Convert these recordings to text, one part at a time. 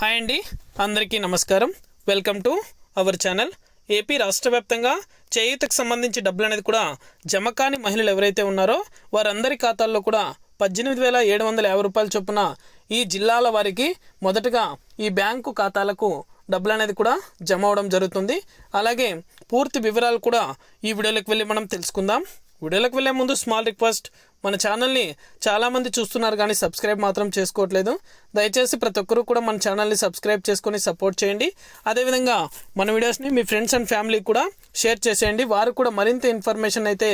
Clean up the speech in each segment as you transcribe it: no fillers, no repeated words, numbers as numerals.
Hi అండి, అందరికీ నమస్కారం. Welcome to our channel. AP రాష్ట్ర వ్యాప్తంగా చేయూతకు సంబంధించి డబ్బులు అనేది కూడా జమ కాని మహిళలు ఎవరైతే ఉన్నారో వారందరి ఖాతాల్లో కూడా 18,750 రూపాయల చొప్పున ఈ జిల్లాల వారికి మొదటగా ఈ బ్యాంకు ఖాతాలకు డబ్బులు అనేది కూడా జమ అవడం జరుగుతుంది. అలాగే పూర్తి వివరాలు కూడా ఈ వీడియోలోకి వెళ్ళి మనం తెలుసుకుందాం. వీడియోలోకి వెళ్ళే ముందు స్మాల్ రిక్వెస్ట్, మన ఛానల్ని చాలామంది చూస్తున్నారు కానీ సబ్స్క్రైబ్ మాత్రం చేసుకోవట్లేదు. దయచేసి ప్రతి ఒక్కరూ కూడా మన ఛానల్ని సబ్స్క్రైబ్ చేసుకొని సపోర్ట్ చేయండి. అదేవిధంగా మన వీడియోస్ని మీ ఫ్రెండ్స్ అండ్ ఫ్యామిలీకి కూడా షేర్ చేసేయండి. వారు కూడా మరింత ఇన్ఫర్మేషన్ అయితే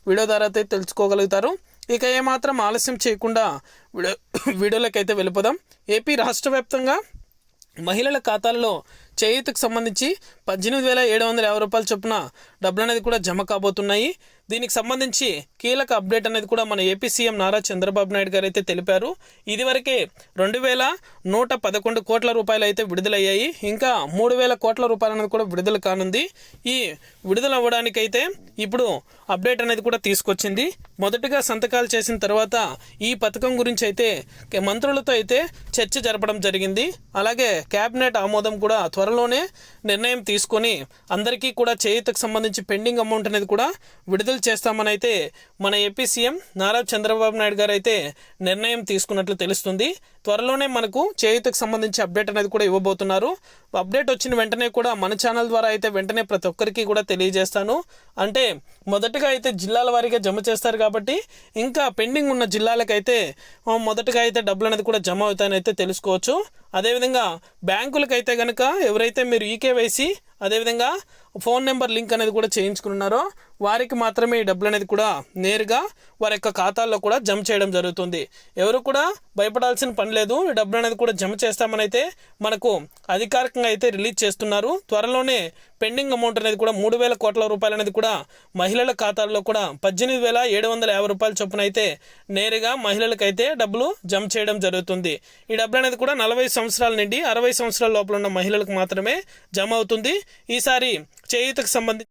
వీడియో ద్వారా అయితే తెలుసుకోగలుగుతారు. ఇక ఏమాత్రం ఆలస్యం చేయకుండా వీడియోలోకి అయితే వెళ్ళిపోదాం. ఏపీ రాష్ట్ర వ్యాప్తంగా మహిళల ఖాతాల్లో చేయూతకు సంబంధించి 18,750 రూపాయల చొప్పున డబ్బులు అనేది కూడా జమ కాబోతున్నాయి. దీనికి సంబంధించి కీలక అప్డేట్ అనేది కూడా మన ఏపీ సీఎం నారా చంద్రబాబు నాయుడు గారు అయితే తెలిపారు. ఇదివరకే 2,111 కోట్ల రూపాయలు అయితే విడుదలయ్యాయి. ఇంకా 3,000 కోట్ల రూపాయలు అనేది కూడా విడుదల కానుంది. ఈ విడుదల అవ్వడానికైతే ఇప్పుడు అప్డేట్ అనేది కూడా తీసుకొచ్చింది. మొదటగా సంతకాలు చేసిన తర్వాత ఈ పథకం గురించి అయితే మంత్రులతో అయితే చర్చ జరపడం జరిగింది. అలాగే కేబినెట్ ఆమోదం కూడా త్వరలోనే నిర్ణయం తీసుకొని అందరికీ కూడా చేయూతకు సంబంధించి పెండింగ్ అమౌంట్ అనేది కూడా విడుదల చేస్తామని అయితే మన ఏపీ సీఎం నారా చంద్రబాబు నాయుడు గారు అయితే నిర్ణయం తీసుకున్నట్లు తెలుస్తుంది. త్వరలోనే మనకు చేయూతకు సంబంధించి అప్డేట్ అనేది కూడా ఇవ్వబోతున్నారు. అప్డేట్ వచ్చిన వెంటనే కూడా మన ఛానల్ ద్వారా అయితే వెంటనే ప్రతి ఒక్కరికి కూడా తెలియజేస్తాను. అంటే మొదటగా అయితే జిల్లాల వారీగా జమ చేస్తారు కాబట్టి ఇంకా పెండింగ్ ఉన్న జిల్లాలకైతే మొదటగా అయితే డబ్బులు అనేది కూడా జమ అవుతాయని అయితే తెలుసుకోవచ్చు. అదేవిధంగా బ్యాంకులకైతే కనుక ఎవరైతే మీరు ఈకేవైసీ అదేవిధంగా ఫోన్ నెంబర్ లింక్ అనేది కూడా చేయించుకున్నారో వారికి మాత్రమే ఈ డబ్బులు అనేది కూడా నేరుగా వారి యొక్క ఖాతాల్లో కూడా జమ చేయడం జరుగుతుంది. ఎవరు కూడా భయపడాల్సిన పని లేదు. ఈ డబ్బులు అనేది కూడా జమ చేస్తామని అయితే మనకు అధికారికంగా అయితే రిలీజ్ చేస్తున్నారు. త్వరలోనే పెండింగ్ అమౌంట్ అనేది కూడా 3,000 కోట్ల రూపాయలు అనేది కూడా మహిళల ఖాతాల్లో కూడా 18,750 రూపాయల చొప్పున అయితే నేరుగా మహిళలకైతే డబ్బులు జమ చేయడం జరుగుతుంది. ఈ డబ్బులు అనేది కూడా 40 సంవత్సరాల నుండి 60 సంవత్సరాల లోపల ఉన్న మహిళలకు మాత్రమే జమ అవుతుంది. ఈసారి చేయూతకు సంబంధించి